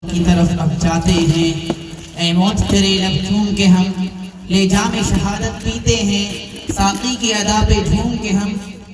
کی طرف اب جاتے ہیں، اے موت تیرے لب چوم کے ہم لے جام شہادت پیتے ہیں، ساقی کی ادا پہ جھوم کے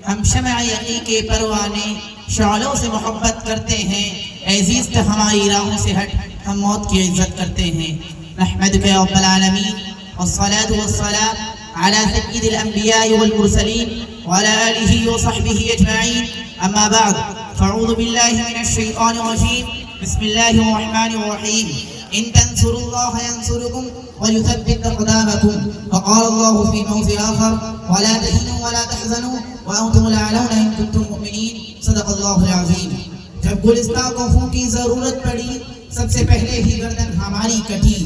ہم شمع یقین کے پروانے شعلوں سے محبت کرتے ہیں، اے عزیز ہماری راہوں سے ہٹ ہم موت کی عزت کرتے ہیں۔ نحمدک یا رب العالمین والصلاة والسلام على سید الانبیاء والمرسلین وعلى آلہ وصحبہ اجمعین، اما بعد فاعوذ باللہ من الشیطان الرجیم، بسم اللہ الرحمن الرحیم، ان تنصروا اللہ ینصرکم ویثبت اقدامکم، وقال اللہ فی موضع آخر ولا تہنوا ولا تحزنوا وانتم الاعلون ان کنتم مؤمنین، صدق اللہ العظیم۔ جب گلستہ کو خون کی ضرورت پڑی سب سے پہلے ہی گردن ہماری کٹی،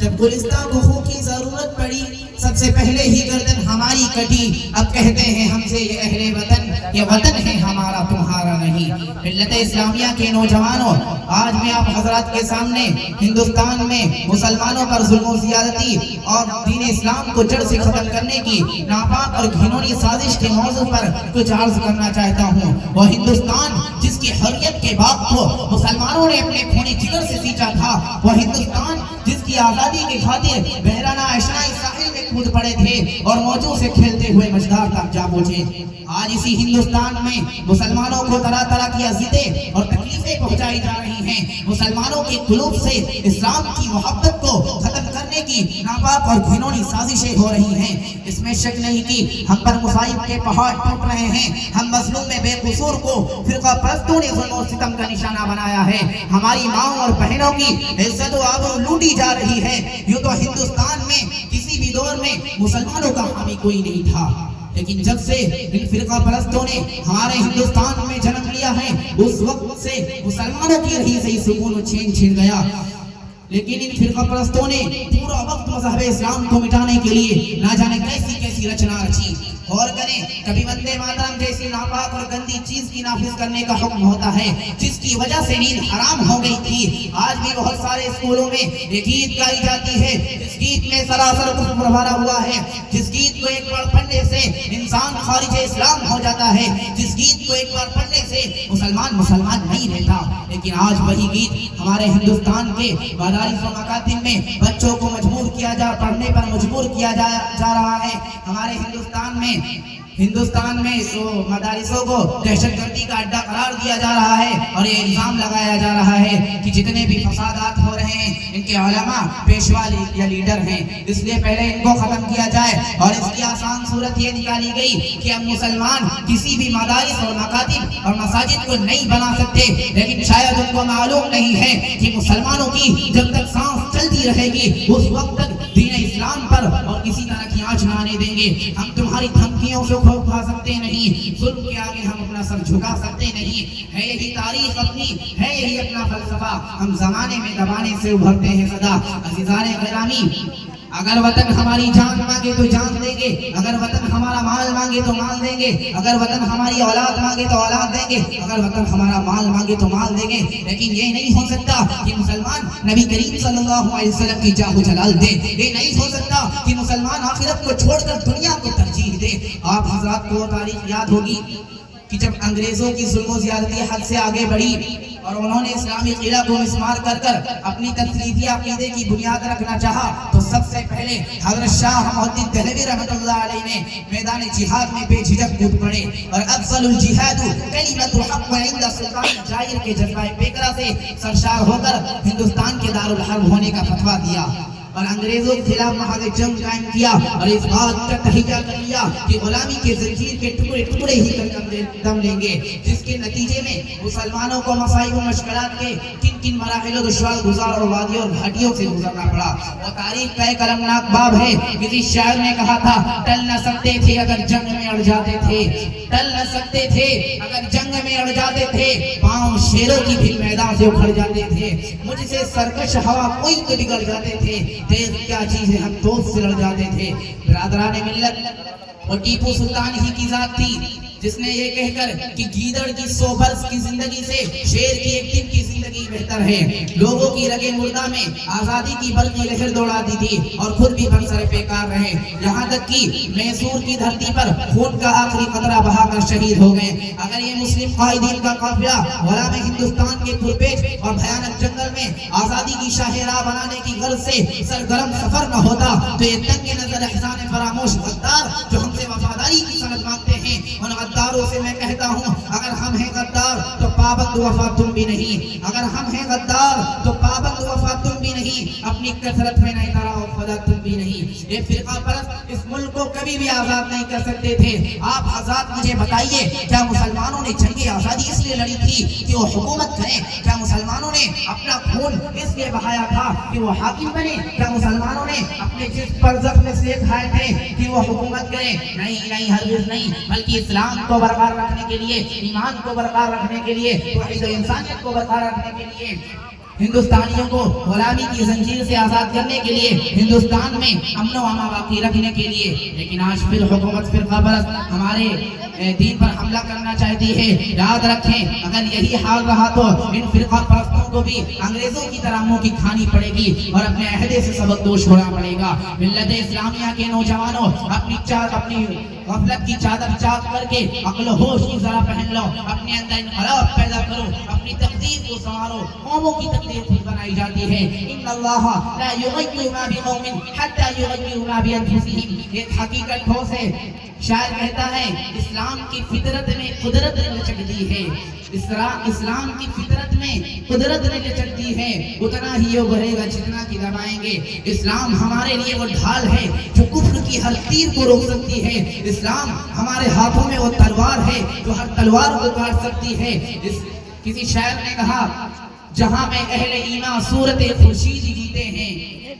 جب گلستہ کو خون کی ضرورت پڑی سب سے پہلے ہی گردن ہماری کٹی، اب کہتے ہیں ہم سے یہ اہل وطن، یہ وطن ہے ہمارا تمہارا نہیں۔ ملت اسلامیہ کے نوجوانوں، آج میں آپ حضرات کے سامنے ہندوستان میں مسلمانوں پر ظلم و زیادتی اور دین اسلام کو جڑ سے ختم کرنے کی ناپاک اور گھنونی سازش کے موضوع پر کچھ عرض کرنا چاہتا ہوں۔ وہ ہندوستان جس کی حریت کے باغ کو مسلمانوں نے اپنے خونی جگر سے سینچا تھا، وہ ہندوستان جس کی آزادی کی خاطر بحرانہ اشنائی ساحل میں کود پڑے تھے اور موجوں سے کھیلتے ہوئے مجدار تک جا پہنچے، آج اسی ہندوستان میں مسلمانوں کو طرح طرح کی اذیتیں اور تکلیفیں پہنچائی جا رہی ہیں، مسلمانوں کے قلوب سے اسلام کی محبت کو ختم کرنے کی ناپاک اور گھنونی سازشیں ہو رہی ہیں۔ اس میں شک نہیں کہ ہم پر مصائب کے پہاڑ ٹوٹ رہے ہیں، ہم مظلوم بے قصور کو فرقہ پرستوں نے ظلم و ستم کا نشانہ بنایا ہے، ہماری ماں اور بہنوں کی عزت و آبرو لوٹی جا رہی ہے۔ یوں تو ہندوستان میں کسی بھی دور میں مسلمانوں کا حامی کوئی نہیں تھا، لیکن جب سے ان فرقہ پرستوں نے ہمارے ہندوستان میں جنم لیا ہے اس وقت سے مسلمانوں کی رہی صحیح سکون و چین چھن گیا۔ لیکن ان فرقہ پرستوں نے پورا وقت مذہب اسلام کو مٹانے کے لیے نہ جانے کیسی کیسی رچنا رچی۔ غور کریں، کبھی وندے ماترم جیسی ناپاک اور گندی چیز کی نافذ کرنے کا حکم ہوتا ہے جس کی وجہ سے نیند حرام ہو گئی تھی۔ آج بھی بہت سارے اسکولوں میں ایک گیت گائی جاتی ہے جس گیت میں سراسر کفر بھرا ہوا ہے، جس گیت کو ایک بار پڑھنے سے انسان خارج اسلام ہو جاتا ہے، جس گیت کو ایک بار پڑھنے سے مسلمان نہیں رہتا۔ لیکن آج وہی گیت ہمارے ہندوستان کے مدارس و مکاتب میں بچوں کو مجبور کیا پڑھنے پر مجبور کیا جا رہا ہے۔ ہمارے ہندوستان میں مدارسوں کو دہشت گردی کا اڈا قرار دیا جا رہا ہے اور یہ الزام لگایا جا رہا ہے کہ جتنے بھی فسادات ہو رہے ہیں ان کے علماء پیشوا یا لیڈر ہیں، اس لیے پہلے ان کو ختم کیا جائے۔ اور اس کی آسان صورت یہ نکالی گئی کہ ہم مسلمان کسی بھی مدارس اور مکاتب اور مساجد کو نہیں بنا سکتے، لیکن شاید ان کو معلوم نہیں ہے کہ مسلمانوں کی جب تک سانس چلتی رہے گی اس وقت تک دین اسلام پر اور کسی طرح کی آنچ نہ آنے دیں گے۔ ہم تمہاری دھمکیوں سے کھو کھا سکتے نہیں، ظلم کے آگے ہم اپنا سر جھکا سکتے نہیں، ہے یہی تاریخ اپنی، ہے یہی اپنا فلسفہ، ہم زمانے میں دبانے سے ابھرتے ہیں سدا۔ عزیزان گرامی، اگر وطن ہماری جان مانگے تو جان دیں گے، اگر وطن ہمارا مال مانگے تو مال دیں گے، اگر وطن ہماری اولاد مانگے تو اولاد دیں گے، اگر وطن ہمارا مال مانگے تو مال دیں گے۔ لیکن یہ نہیں ہو سکتا کہ مسلمان نبی کریم صلی اللہ علیہ وسلم کی جاہ و جلال دے، یہ نہیں ہو سکتا کہ مسلمان آخرت کو چھوڑ کر دنیا کو ترجیح دے۔ آپ حضرات کو تاریخ یاد ہوگی کہ جب انگریزوں کی ظلم و زیادتی حد سے آگے بڑھی اور انہوں نے اسلامی قلعہ کو مسمار کر اپنی تثلیثی عقیدے کی بنیاد رکھنا چاہا تو سب سے پہلے حضرت شاہ محمد دہلوی رحمۃ اللہ علیہ نے میدان جہاد میں بے جھجک کود پڑے اور افضل الجہاد کلمۃ الحق عند سلطان جائر کے جذبہ پیکرا سے سرشار ہو کر ہندوستان کے دارالحرب ہونے کا فتویٰ دیا اور انگریزوں کے خلاف محاذ جنگ قائم کیا اور اس بات کا تہیہ کر لیا کہ غلامی کے زنجیر کے ٹکڑے ٹکڑے ہی کر دم لیں گے، جس کے نتیجے میں مسلمانوں کو مصائب و مشکلات کے کن مراحل و دشوار گزار اور وادیوں اور گھاٹیوں سے گزرنا پڑا۔ وہ تاریخ کا ایک المناک باب ہے۔ کسی شاعر نے کہا تھا، ٹل نہ سکتے تھے اگر جنگ میں اڑ جاتے تھے، ٹل نہ سکتے تھے اگر جنگ میں اڑ جاتے تھے، پاؤں شیروں کی بھی میدان سے اکھڑ جاتے تھے، مجھ سے سرکش ہوا کوئی تو بگڑ جاتے تھے، تیز کیا چیز ہے ہم دوست سے لڑ جاتے تھے۔ برادران ملت، وہ ٹیپو سلطان ہی کی ذات تھی جس نے یہ کہہ کر کہ گیدڑ کی 100 برس کی زندگی سے شیر کی 1 دن کی زندگی بہتر ہے، لوگوں کی رگے مردہ میں آزادی کی برقی لہر دوڑا دی تھی اور خود بھی برسر پیکار رہے، یہاں تک کہ میسور کی دھرتی پر خون کا آخری قطرہ بہا کر شہید ہو گئے۔ اگر یہ مسلم قائدین کا قافلہ غلام ہندوستان کے پرپیچ اور بھیانک جنگل میں آزادی کی شاہراہ بنانے کی غرض سے سرگرم سفر نہ ہوتا تو یہ تنگ نظر احسان فراموش غدار جو ہم سے وفاداری کی سند مانگتے ہیں، ان غداروں سے میں کہتا ہوں اگر ہم ہیں غدار تو پابند وفا تم بھی نہیں، اگر ہم ہیں غدار تو پابند وفا تم بھی نہیں، اپنی کثرت میں نہیں ترا اور خدا تم بھی نہیں۔ یہ فرقہ پرست اس ملک کو کبھی بھی آزاد نہیں کر سکتے تھے۔ آپ آزاد مجھے بتائیے، کیا مسلمانوں نے جنگ آزادی اس لیے لڑی تھی کہ وہ حکومت کریں؟ کیا مسلمانوں نے اپنا خون اس لیے بہایا تھا کہ وہ حاکم بنے؟ کیا مسلمانوں نے اپنے جسم پر زخم سے کھائے تھے کہ وہ حکومت کریں؟ نہیں نہیں، ہرگز نہیں، بلکہ اسلام کو برقرار رکھنے کے لیے، ایمان کو برقرار رکھنے کے لیے، توحید و انسانیت کو برقرار رکھنے کے لیے، ہندوستانیوں کو غلامی کی زنجیر سے آزاد کرنے کے لیے، ہندوستان میں امن و امان باقی رکھنے کے لیے۔ لیکن آج پھر حکومت فرقہ پرست ہمارے دین پر حملہ کرنا چاہتی ہے۔ یاد رکھیں اگر یہی حال رہا تو ان فرقہ پرستوں کو بھی انگریزوں کی طرح منہ کی کھانی پڑے گی اور اپنے عہدے سے سبق دوش ہونا پڑے گا۔ ملت اسلامیہ کے نوجوانوں، اپنی غفلت کی چادر چاک کر کے عقل و ہوش کی ذرا پہن لو، اپنے اندر انقلاب پیدا کرو، اپنی تقدیر کو سنوارو۔ قوموں کی تقدیر خود بنائی جاتی ہے۔ ان اللہ لا یغیر ما بقوم حتی یغیروا ما بانفسہم، ایک حقیقت ٹھوس ہے۔ شاعر کہتا ہے اسلام کی فطرت میں قدرت نے لچک دی ہے، اسلام کی فطرت میں قدرت نے لچک دی ہے، اتنا ہی یہ بڑھے گا جتنا کہ دبائیں گے۔ اسلام ہمارے لیے وہ ڈھال ہے جو کفر کی ہر تیر کو روک سکتی ہے، اسلام ہمارے ہاتھوں میں وہ تلوار ہے جو ہر تلوار کو کاٹ سکتی ہے۔ کسی شاعر نے کہا جہاں میں اہل ایمان صورت خورشید جیتے ہیں،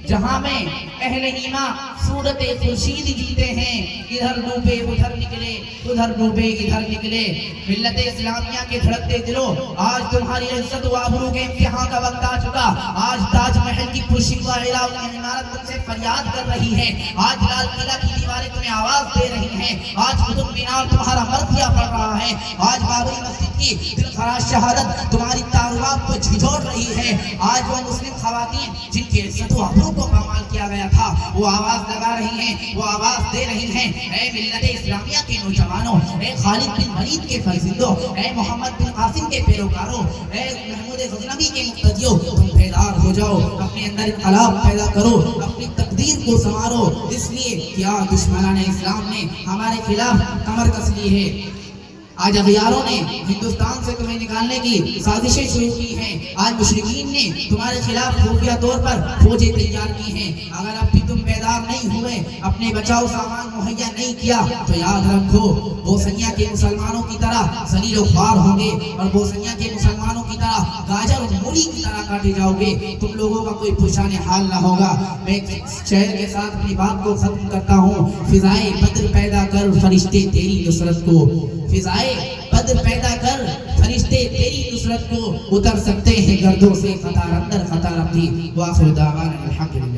جہاں میں اہل ایمان صورت خورشید جیتے ہیں، ادھر ڈوبے ادھر نکلے، ادھر ڈوبے ادھر نکلے۔ ملت اسلامیہ کے دھڑکتے دلوں، آج تمہاری عزت و آبرو کے امتحان کا وقت آ چکا۔ آج تاج محل کی پرشیدہ عمارت تم سے فریاد کر رہی ہے، آج لال قلعہ کی دیواریں تمہیں آواز دے رہی ہیں، آج قطب مینار تمہارا مرثیہ پڑ رہا ہے، آج بابری مسجد کی دلخراش شہادت تمہاری تارواب کو جھنجھوڑ رہی ہے۔ آج وہ مسلم خواتین جن کی عزت و آبرو کو پامال کیا گیا تھا وہ آواز لگا رہی ہیں، وہ آواز دے رہی ہیں۔ اے ملت اسلامیہ کے نوجوانوں، اے خالد بن ولید کے فرزندوں، اے محمد بن قاسم کے پیروکاروں، اے محمود غزنوی کے مقتدیوں، تم بیدار ہو جاؤ، اپنے اندر انقلاب پیدا کرو، اپنی تقدیر کو سنوارو، اس لیے کیا دشمنان اسلام نے ہمارے خلاف کمر کس لی ہے۔ آج اغیاروں نے ہندوستان سے تمہیں نکالنے کی سازشیں شروع کی ہیں، آج مشرکین نے تمہارے خلاف خفیہ طور پر فوجیں تیار کی ہیں۔ اگر اب بھی تم بیدار نہیں ہوئے، اپنے بچاؤ سامان مہیا نہیں کیا تو یاد رکھو بوسنیا کے مسلمانوں کی طرح ذلیل و خوار ہوں گے اور بوسنیا کے مسلمانوں کی طرح گاجر اور مولی کی طرح کاٹے جاؤ گے، تم لوگوں کا کوئی پوچھانے حال نہ ہوگا۔ میں ایک شعر کے ساتھ اپنی بات کو ختم کرتا ہوں۔ فضائے بدر پیدا کر فرشتے تیری نصرت کو، فضائے بدر پیدا کر فرشتے تیری نصرت کو، اتر سکتے ہیں گردوں سے قطار اندر قطار اپنی۔ وآخر دعوانا الحمدللہ۔